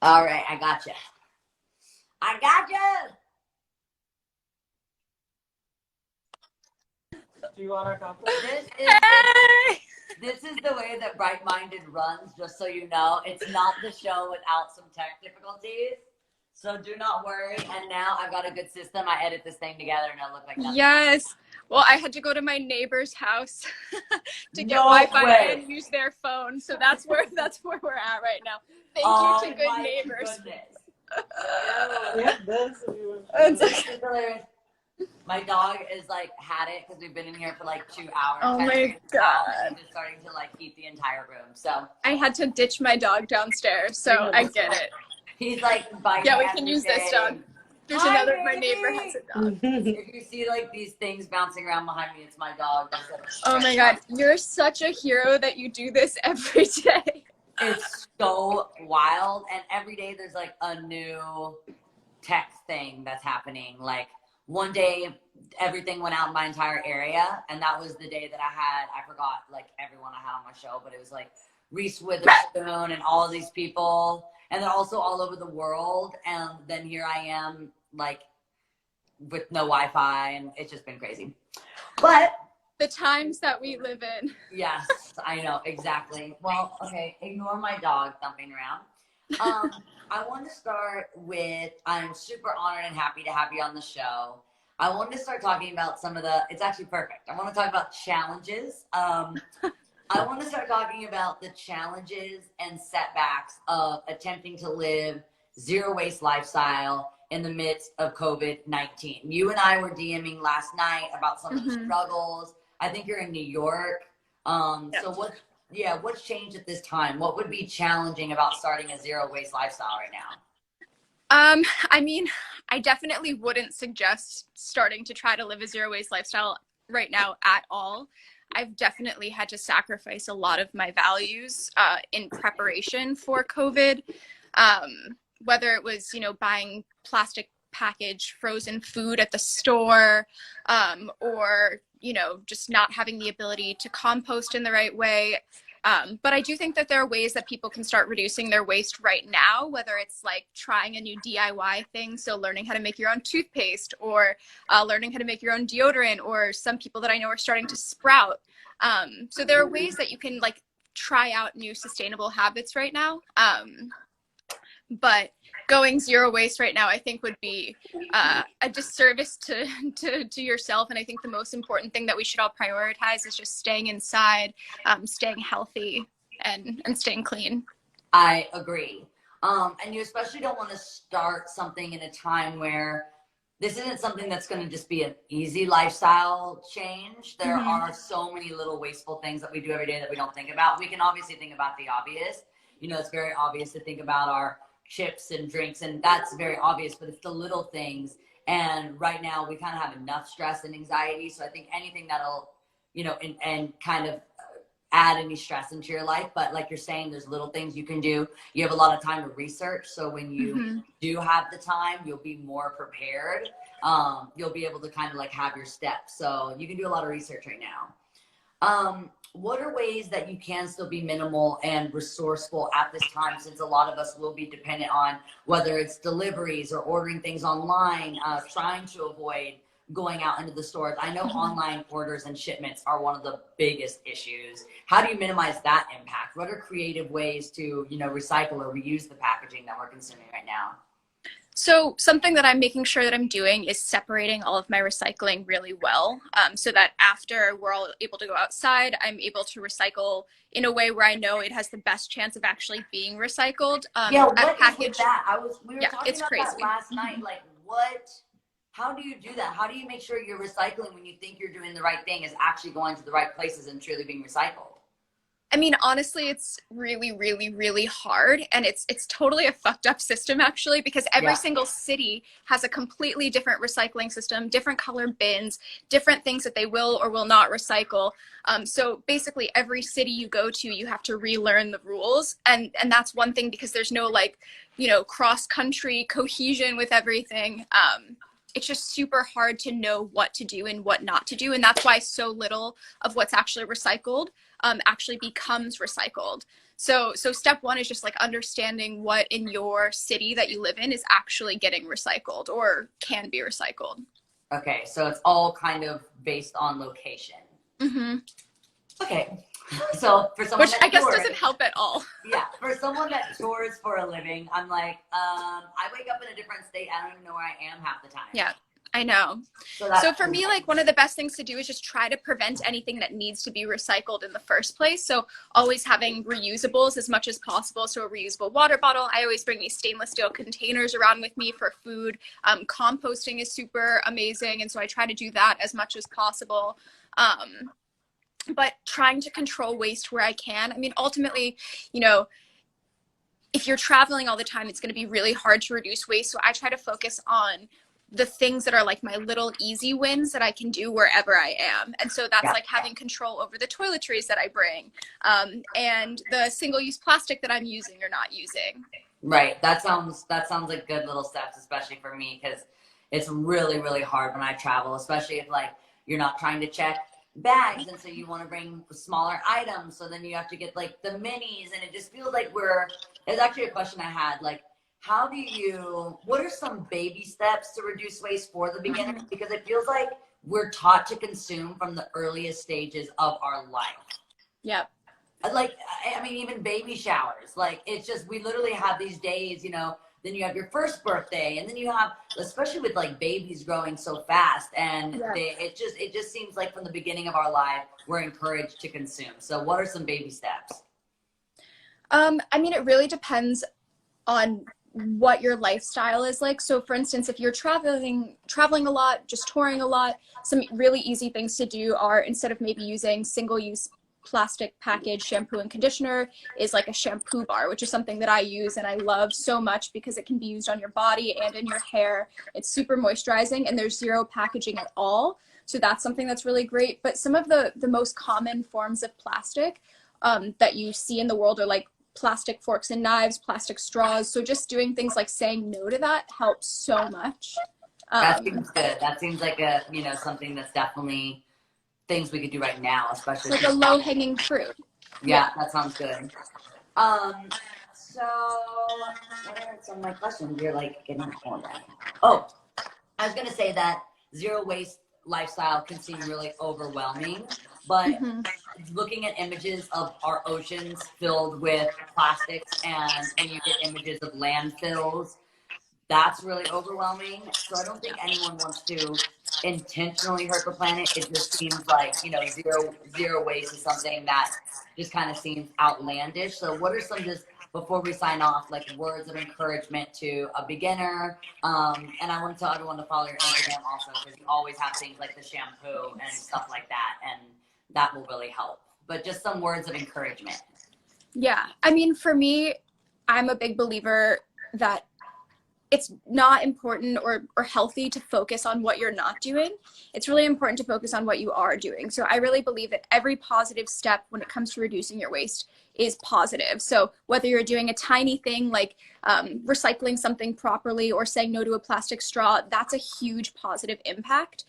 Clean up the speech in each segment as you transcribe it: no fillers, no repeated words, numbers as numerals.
All right, I got you. I got you. Do you want our combo? Hey! This is the way that Bright Minded runs. Just so you know, it's not the show without some tech difficulties. So do not worry. And now I've got a good system. I edit this thing together, and it'll look like nothing. Yes. Well, I had to go to my neighbor's house to get No Wi-Fi way. and use their phone. So that's where we're at right now. Thank Oh you to good my neighbors. goodness. We have this if you It's This is hilarious. My dog is like had it because we've been in here for like 2 hours. Oh trying to my figure this out. God. She's just starting to like heat the entire room. So I had to ditch my dog downstairs, so I get it. he's like biting. Yeah, we can use this dog. There's Hi, another. My baby. neighbor has a dog. If you see like these things bouncing around behind me, it's my dog. That's like, Oh my God, you're such a hero that you do this every day. it's so wild, and every day there's like a new tech thing that's happening. Like one day everything went out in my entire area, and that was the day that I forgot like everyone I had on my show, but it was like Reese Witherspoon and all of these people, and they're also all over the world. And then here I am like with no Wi-Fi, and it's just been crazy. But The times that we live in. yes, I know, exactly. Well, okay, ignore my dog thumping around. I want to start with, I'm super honored and happy to have you on the show. I want to start talking about it's actually perfect. I want to talk about challenges. I want to start talking about the challenges and setbacks of attempting to live zero waste lifestyle in the midst of COVID-19. You and I were DMing last night about some of the struggles. I think you're in New York. So what's changed at this time? What would be challenging about starting a zero waste lifestyle right now? I mean, I definitely wouldn't suggest starting to try to live a zero waste lifestyle right now at all. I've definitely had to sacrifice a lot of my values in preparation for COVID. Whether it was, buying plastic packaged frozen food at the store, or, just not having the ability to compost in the right way. But I do think that there are ways that people can start reducing their waste right now, whether it's like trying a new DIY thing. So learning how to make your own toothpaste, or learning how to make your own deodorant, or some people that I know are starting to sprout. So there are ways that you can like try out new sustainable habits right now. But going zero waste right now, I think would be a disservice to yourself. And I think the most important thing that we should all prioritize is just staying inside, staying healthy, and staying clean. I agree. And you especially don't want to start something in a time where this isn't something that's going to just be an easy lifestyle change. There are so many little wasteful things that we do every day that we don't think about. We can obviously think about the obvious. It's very obvious to think about our chips and drinks, and that's very obvious, but it's the little things. And right now we kind of have enough stress and anxiety. So I think anything that'll, and kind of add any stress into your life. But like you're saying, there's little things you can do. You have a lot of time to research. So when you do have the time, you'll be more prepared. You'll be able to kind of like have your steps. So you can do a lot of research right now. What are ways that you can still be minimal and resourceful at this time, since a lot of us will be dependent on whether it's deliveries or ordering things online, trying to avoid going out into the stores? I know online orders and shipments are one of the biggest issues. How do you minimize that impact? What are creative ways to, recycle or reuse the packaging that we're consuming right now? So something that I'm making sure that I'm doing is separating all of my recycling really well, so that after we're all able to go outside, I'm able to recycle in a way where I know it has the best chance of actually being recycled. What is with that? We were talking it's about crazy. that last night. Like, how do you do that? How do you make sure you're recycling when you think you're doing the right thing is actually going to the right places and truly being recycled? I mean, honestly, it's really, really, really hard. And it's totally a fucked up system, actually, because every single city has a completely different recycling system, different color bins, different things that they will or will not recycle. So basically, every city you go to, you have to relearn the rules. And that's one thing, because there's no cross-country cohesion with everything. It's just super hard to know what to do and what not to do. And that's why so little of what's actually recycled actually becomes recycled. So step one is just like understanding what in your city that you live in is actually getting recycled or can be recycled. Okay, so it's all kind of based on location. Mm-hmm. Okay, so for someone Which that I guess tours, doesn't help at all. yeah, for someone that tours for a living, I'm like, I wake up in a different state. I don't even know where I am half the time. Yeah, I know. So for me, like one of the best things to do is just try to prevent anything that needs to be recycled in the first place. So always having reusables as much as possible. So a reusable water bottle. I always bring these stainless steel containers around with me for food. Composting is super amazing. And so I try to do that as much as possible. But trying to control waste where I can. I mean, ultimately, you know, if you're traveling all the time, it's going to be really hard to reduce waste. So I try to focus on the things that are like my little easy wins that I can do wherever I am. And so that's like having control over the toiletries that I bring, and the single-use plastic that I'm using or not using. Right. That sounds like good little steps, especially for me, because it's really, really hard when I travel, especially if like you're not trying to check bags and so you want to bring smaller items, so then you have to get like the minis, and it just feels like it's actually a question I had, like, what are some baby steps to reduce waste for the beginners? Because it feels like we're taught to consume from the earliest stages of our life. Yep. Like, I mean, even baby showers, like, it's just, we literally have these days, you know, then you have your first birthday, and then you have, especially with like babies growing so fast, and it just seems like from the beginning of our life, we're encouraged to consume. So what are some baby steps? I mean, it really depends on what your lifestyle is like. So for instance, if you're traveling a lot, just touring a lot, some really easy things to do are, instead of maybe using single-use plastic package shampoo and conditioner, is like a shampoo bar, which is something that I use and I love so much because it can be used on your body and in your hair. It's super moisturizing and there's zero packaging at all. So that's something that's really great. But some of the most common forms of plastic that you see in the world are like plastic forks and knives, plastic straws. So just doing things like saying no to that helps so much. That seems good. That seems like something that's definitely things we could do right now, especially like a low-hanging fruit. Yeah, that sounds good. So what are some of my questions? You're like getting all that. Oh, I was gonna say that zero waste lifestyle can seem really overwhelming, but looking at images of our oceans filled with plastics, and when you get images of landfills, that's really overwhelming. So I don't think anyone wants to intentionally hurt the planet. It just seems like, zero waste is something that just kind of seems outlandish. So what are some, just before we sign off, like words of encouragement to a beginner? And I want to tell everyone to follow your Instagram also, because you always have things like the shampoo and stuff like that, and that will really help. But just some words of encouragement. Yeah, I mean, for me, I'm a big believer that it's not important or healthy to focus on what you're not doing. It's really important to focus on what you are doing. So I really believe that every positive step when it comes to reducing your waste is positive. So whether you're doing a tiny thing like recycling something properly or saying no to a plastic straw, that's a huge positive impact.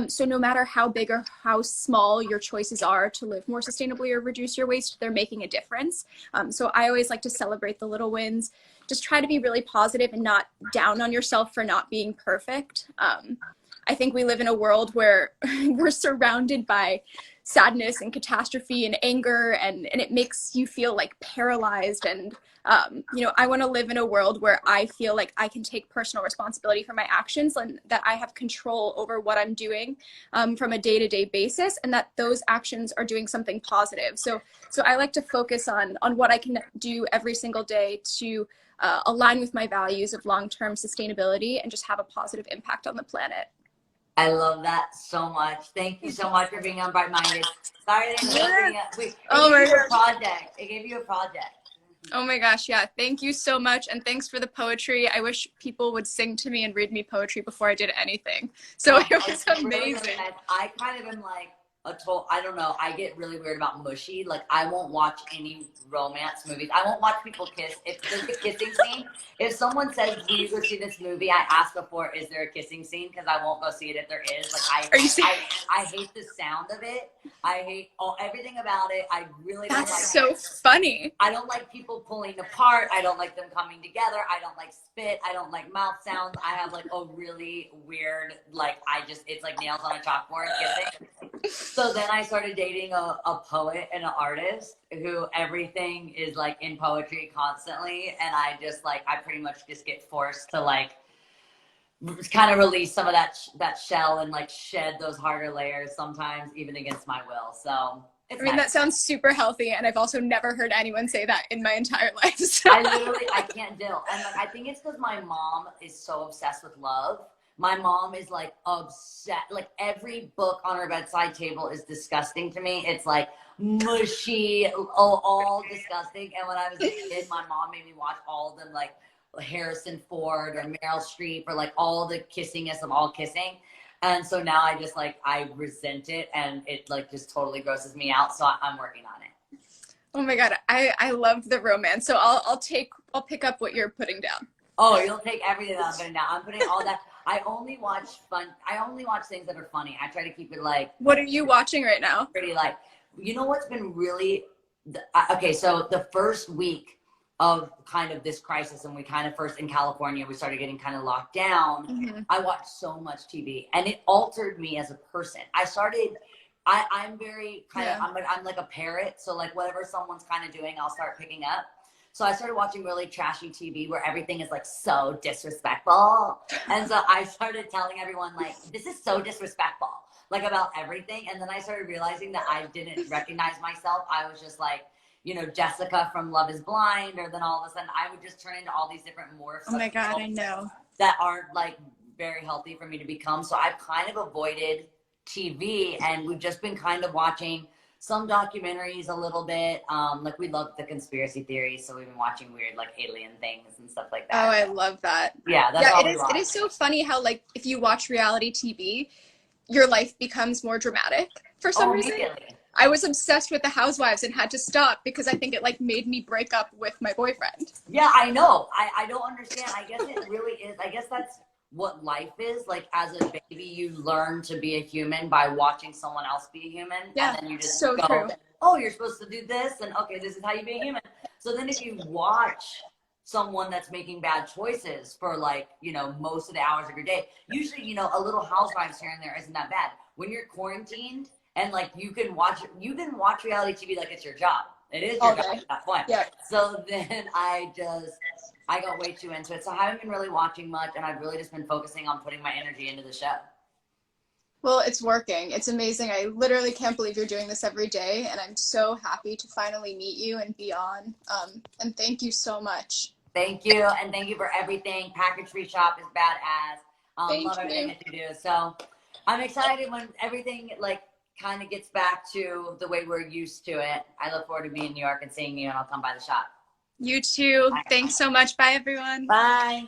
So no matter how big or how small your choices are to live more sustainably or reduce your waste, they're making a difference. So I always like to celebrate the little wins. Just try to be really positive and not down on yourself for not being perfect. I think we live in a world where we're surrounded by sadness and catastrophe and anger, and it makes you feel like paralyzed. And, I want to live in a world where I feel like I can take personal responsibility for my actions and that I have control over what I'm doing from a day-to-day basis, and that those actions are doing something positive. So I like to focus on what I can do every single day to align with my values of long-term sustainability and just have a positive impact on the planet. I love that so much. Thank you so much for being on Bright Minded. Sorry I didn't gave you a project. It gave you a project. Oh my gosh, yeah. Thank you so much. And thanks for the poetry. I wish people would sing to me and read me poetry before I did anything. So it was amazing. I kind of am like, I don't know. I get really weird about mushy. Like, I won't watch any romance movies. I won't watch people kiss. If there's a kissing scene, if someone says, "Do you go see this movie?" I ask before, "Is there a kissing scene?" Because I won't go see it if there is. Like, I hate the sound of it. I hate everything about it. I really don't like That's so funny. I don't like people pulling apart. I don't like them coming together. I don't like spit. I don't like mouth sounds. I have like a really weird, like, it's like nails on a chalkboard kissing. So then I started dating a poet and an artist who everything is like in poetry constantly. And I pretty much just get forced to like kind of release some of that shell and like shed those harder layers sometimes, even against my will. So I mean, that sounds super healthy, and I've also never heard anyone say that in my entire life. So. I can't deal. And like, I think it's because my mom is so obsessed with love. My mom is like obsessed. Like, every book on her bedside table is disgusting to me. It's like mushy, all disgusting. And when I was a kid, my mom made me watch all of them, like Harrison Ford or Meryl Streep, or like all the kissingest of all kissing. And so now I just like, I resent it, and it like just totally grosses me out. So I'm working on it. Oh my God. I love the romance. So I'll pick up what you're putting down. Oh, you'll take everything that I'm putting down. I'm putting all that. I only watch things that are funny. I try to keep it like. What are you watching right now? Pretty like, you know what's been really, okay, so the first week of kind of this crisis, and we kind of first in California, we started getting kind of locked down. Mm-hmm. I watched so much TV, and it altered me as a person. I'm very kind of, I'm like a parrot. So like whatever someone's kind of doing, I'll start picking up. So I started watching really trashy TV where everything is like so disrespectful. And so I started telling everyone like, this is so disrespectful, like about everything. And then I started realizing that I didn't recognize myself. I was just like, you know, Jessica from Love is Blind, or then all of a sudden I would just turn into all these different morphs. Oh my God, I know. That aren't like very healthy for me to become. So I've kind of avoided TV, and we've just been kind of watching some documentaries a little bit. Like, we love the conspiracy theories, so we've been watching weird like alien things and stuff like that. Oh, I love that. Yeah, that's all it is so funny how like if you watch reality TV, your life becomes more dramatic for some reason. I was obsessed with the Housewives and had to stop because I think it like made me break up with my boyfriend. Yeah, I know. I don't understand. I guess it really is. I guess that's what life is. Like, as a baby, you learn to be a human by watching someone else be a human. Yeah, and then you just so go, true. Oh, you're supposed to do this, and okay, this is how you be a human. So then if you watch someone that's making bad choices for like, you know, most of the hours of your day, usually, you know, a little Housewives here and there isn't that bad. When you're quarantined, and like you can watch reality TV like it's your job. It is your job at that point. Yeah. So then I got way too into it. So I haven't been really watching much, and I've really just been focusing on putting my energy into the show. Well, it's working. It's amazing. I literally can't believe you're doing this every day, and I'm so happy to finally meet you and be on. And thank you so much. Thank you, and thank you for everything. Package Free Shop is badass. Love everything that you do. So I'm excited when everything like kind of gets back to the way we're used to it. I look forward to being in New York and seeing you, and I'll come by the shop. You too. Bye. Thanks so much. Bye, everyone. Bye.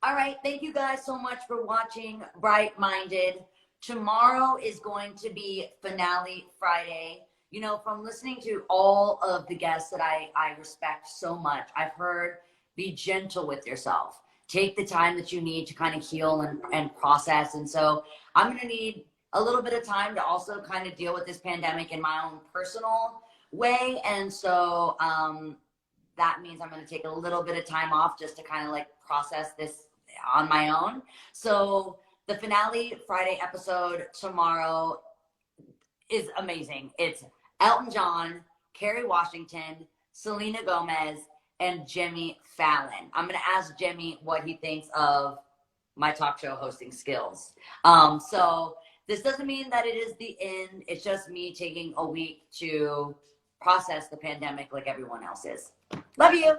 All right. Thank you guys so much for watching Bright Minded. Tomorrow is going to be finale Friday. You know, from listening to all of the guests that I respect so much, I've heard be gentle with yourself. Take the time that you need to kind of heal and process. And so I'm going to need a little bit of time to also kind of deal with this pandemic in my own personal way. And so that means I'm going to take a little bit of time off just to kind of like process this on my own. So the finale Friday episode tomorrow is amazing. It's Elton John, Kerry Washington, Selena Gomez, and Jimmy Fallon. I'm going to ask Jimmy what he thinks of my talk show hosting skills. So this doesn't mean that it is the end. It's just me taking a week to process the pandemic like everyone else is. Love you.